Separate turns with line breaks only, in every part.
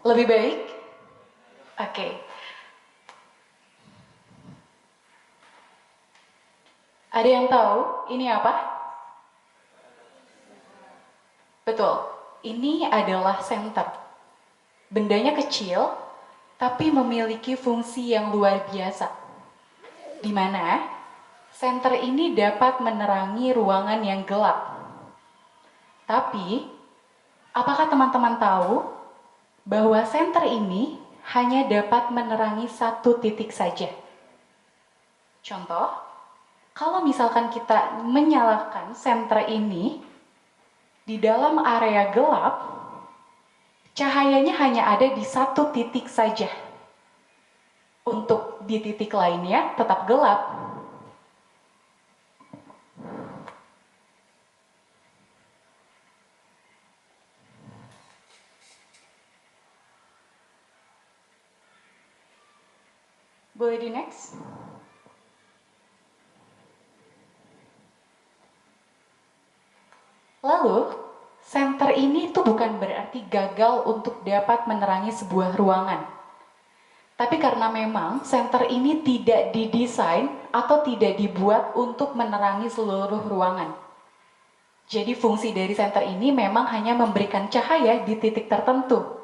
Lebih baik? Oke. Ada yang tahu ini apa? Betul. Ini adalah senter. Bendanya kecil, tapi memiliki fungsi yang luar biasa. Di mana senter ini dapat menerangi ruangan yang gelap. Tapi, apakah teman-teman tahu bahwa senter ini hanya dapat menerangi satu titik saja? Contoh, kalau misalkan kita menyalakan senter ini di dalam area gelap, cahayanya hanya ada di satu titik saja. Untuk di titik lainnya tetap gelap. Boleh di next? Lalu, senter ini tuh bukan berarti gagal untuk dapat menerangi sebuah ruangan. Tapi karena memang senter ini tidak didesain atau tidak dibuat untuk menerangi seluruh ruangan. Jadi fungsi dari senter ini memang hanya memberikan cahaya di titik tertentu.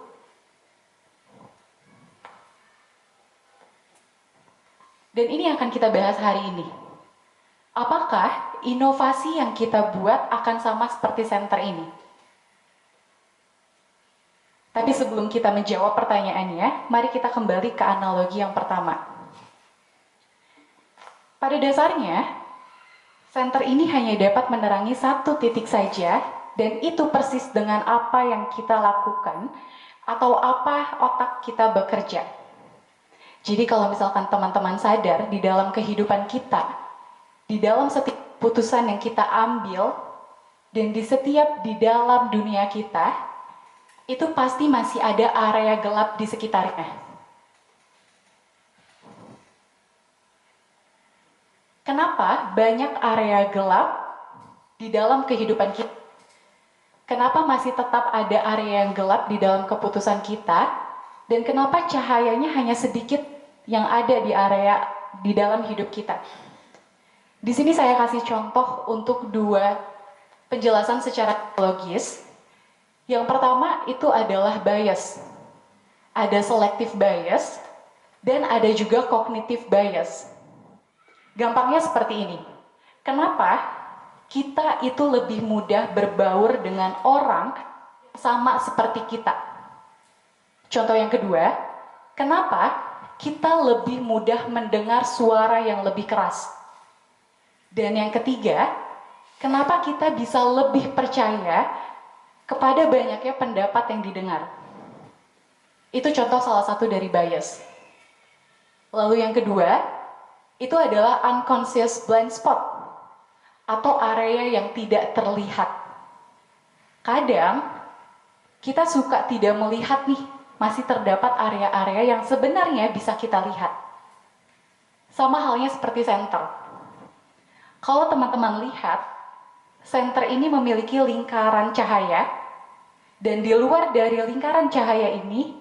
Dan ini akan kita bahas hari ini. Apakah inovasi yang kita buat akan sama seperti senter ini? Tapi sebelum kita menjawab pertanyaannya, mari kita kembali ke analogi yang pertama. Pada dasarnya, senter ini hanya dapat menerangi satu titik saja, dan itu persis dengan apa yang kita lakukan atau apa otak kita bekerja. Jadi kalau misalkan teman-teman sadar di dalam kehidupan kita, di dalam setiap putusan yang kita ambil, dan di dalam dunia kita, itu pasti masih ada area gelap di sekitarnya. Kenapa banyak area gelap di dalam kehidupan kita? Kenapa masih tetap ada area yang gelap di dalam keputusan kita? Dan kenapa cahayanya hanya sedikit yang ada di area di dalam hidup kita? Di sini saya kasih contoh untuk dua penjelasan secara logis. Yang pertama itu adalah bias. Ada selective bias dan ada juga cognitive bias. Gampangnya seperti ini. Kenapa kita itu lebih mudah berbaur dengan orang sama seperti kita? Contoh yang kedua, kenapa kita lebih mudah mendengar suara yang lebih keras? Dan yang ketiga, kenapa kita bisa lebih percaya kepada banyaknya pendapat yang didengar? Itu contoh salah satu dari bias. Lalu yang kedua, itu adalah unconscious blind spot atau area yang tidak terlihat. Kadang kita suka tidak melihat nih, masih terdapat area-area yang sebenarnya bisa kita lihat. Sama halnya seperti senter. Kalau teman-teman lihat, senter ini memiliki lingkaran cahaya, dan di luar dari lingkaran cahaya ini,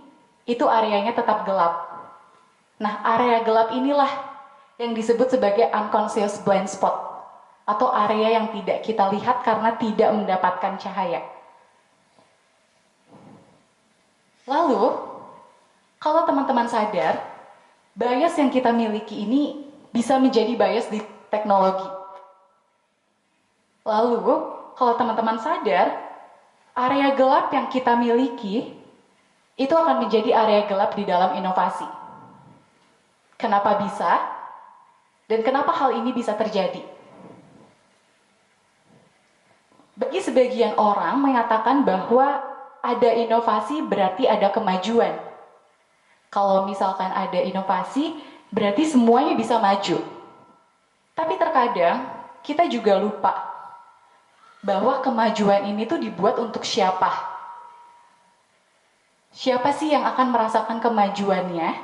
itu areanya tetap gelap. Nah, area gelap inilah yang disebut sebagai unconscious blind spot, atau area yang tidak kita lihat karena tidak mendapatkan cahaya. Lalu, kalau teman-teman sadar, bias yang kita miliki ini bisa menjadi bias di teknologi. Lalu, kalau teman-teman sadar, area gelap yang kita miliki itu akan menjadi area gelap di dalam inovasi. Kenapa bisa? Dan kenapa hal ini bisa terjadi? Bagi sebagian orang mengatakan bahwa ada inovasi berarti ada kemajuan. Kalau misalkan ada inovasi, berarti semuanya bisa maju. Tapi terkadang kita juga lupa bahwa kemajuan ini tuh dibuat untuk siapa? Siapa sih yang akan merasakan kemajuannya?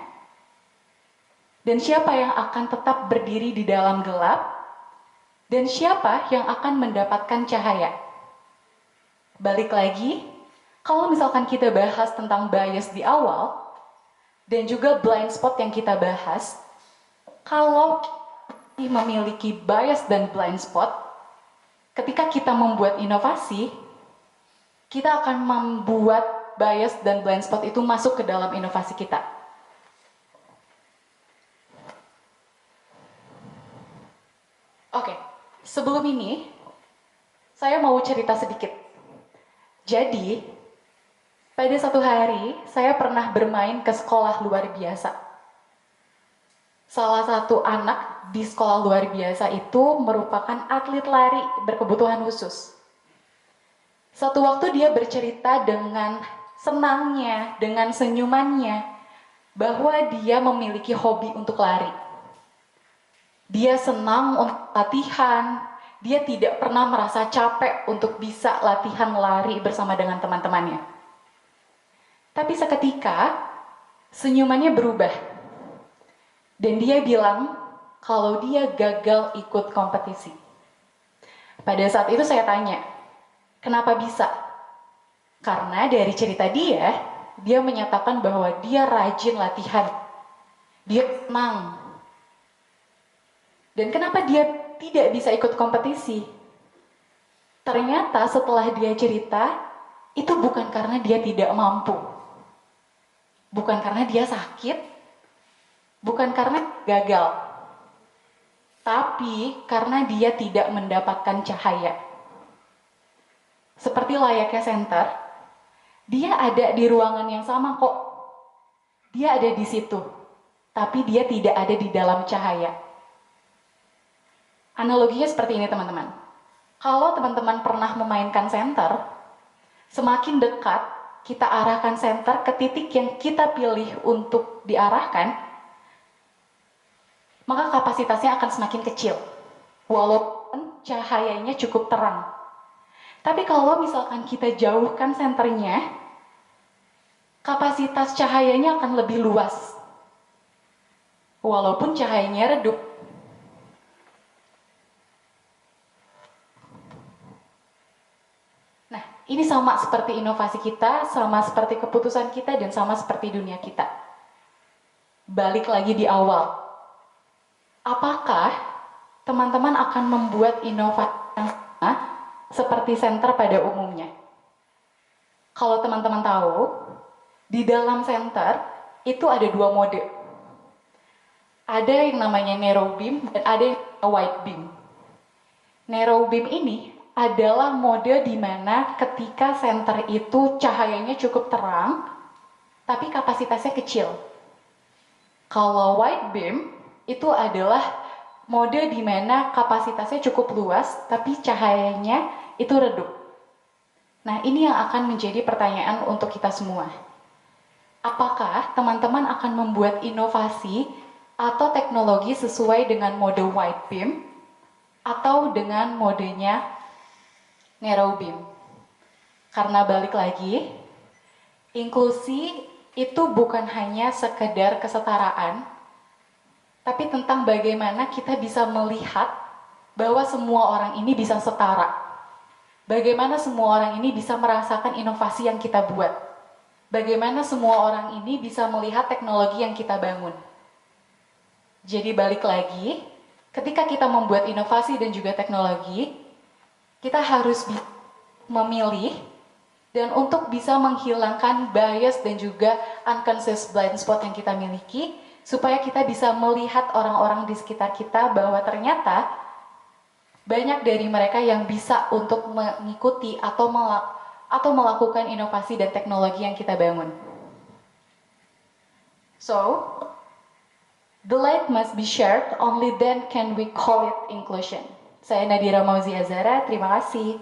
Dan siapa yang akan tetap berdiri di dalam gelap? Dan siapa yang akan mendapatkan cahaya? Balik lagi, Kalau misalkan kita bahas tentang bias di awal, dan juga blind spot yang kita bahas, kalau memiliki bias dan blind spot, ketika kita membuat inovasi, kita akan membuat bias dan blind spot itu masuk ke dalam inovasi kita. Oke, sebelum ini, saya mau cerita sedikit. Jadi, pada satu hari, saya pernah bermain ke sekolah luar biasa. Salah satu anak di sekolah luar biasa itu merupakan atlet lari berkebutuhan khusus. Suatu waktu dia bercerita dengan senangnya, dengan senyumannya, bahwa dia memiliki hobi untuk lari. Dia senang untuk latihan, dia tidak pernah merasa capek untuk bisa latihan lari bersama dengan teman-temannya. Tapi seketika, senyumannya berubah. Dan dia bilang kalau dia gagal ikut kompetisi. Pada saat itu saya tanya, kenapa bisa? Karena dari cerita dia menyatakan bahwa dia rajin latihan. Dia senang. Dan kenapa dia tidak bisa ikut kompetisi? Ternyata setelah dia cerita, itu bukan karena dia tidak mampu. Bukan karena dia sakit, bukan karena gagal, tapi karena dia tidak mendapatkan cahaya. Seperti layaknya senter, dia ada di ruangan yang sama kok. Dia ada di situ, tapi dia tidak ada di dalam cahaya. Analoginya seperti ini teman-teman. Kalau teman-teman pernah memainkan senter, semakin dekat kita arahkan senter ke titik yang kita pilih untuk diarahkan, maka kapasitasnya akan semakin kecil, walaupun cahayanya cukup terang. Tapi kalau misalkan kita jauhkan senternya, kapasitas cahayanya akan lebih luas, walaupun cahayanya redup. Ini sama seperti inovasi kita, sama seperti keputusan kita, dan sama seperti dunia kita. Balik lagi di awal. Apakah teman-teman akan membuat inovasi yang sama seperti center pada umumnya? Kalau teman-teman tahu, di dalam center itu ada dua mode. Ada yang namanya narrow beam dan ada yang wide beam. Narrow beam ini adalah mode di mana ketika senter itu cahayanya cukup terang, tapi kapasitasnya kecil. Kalau wide beam, itu adalah mode di mana kapasitasnya cukup luas, tapi cahayanya itu redup. Nah, ini yang akan menjadi pertanyaan untuk kita semua. Apakah teman-teman akan membuat inovasi atau teknologi sesuai dengan mode wide beam, atau dengan modenya narrow beam? Karena balik lagi, inklusi itu bukan hanya sekedar kesetaraan, tapi tentang bagaimana kita bisa melihat bahwa semua orang ini bisa setara. Bagaimana semua orang ini bisa merasakan inovasi yang kita buat. Bagaimana semua orang ini bisa melihat teknologi yang kita bangun. Jadi balik lagi, ketika kita membuat inovasi dan juga teknologi, kita harus memilih dan untuk bisa menghilangkan bias dan juga unconscious blind spot yang kita miliki, supaya kita bisa melihat orang-orang di sekitar kita bahwa ternyata banyak dari mereka yang bisa untuk mengikuti atau melakukan inovasi dan teknologi yang kita bangun. So, the light must be shared, only then can we call it inclusion. Saya Nadira Mauzi Azara, terima kasih.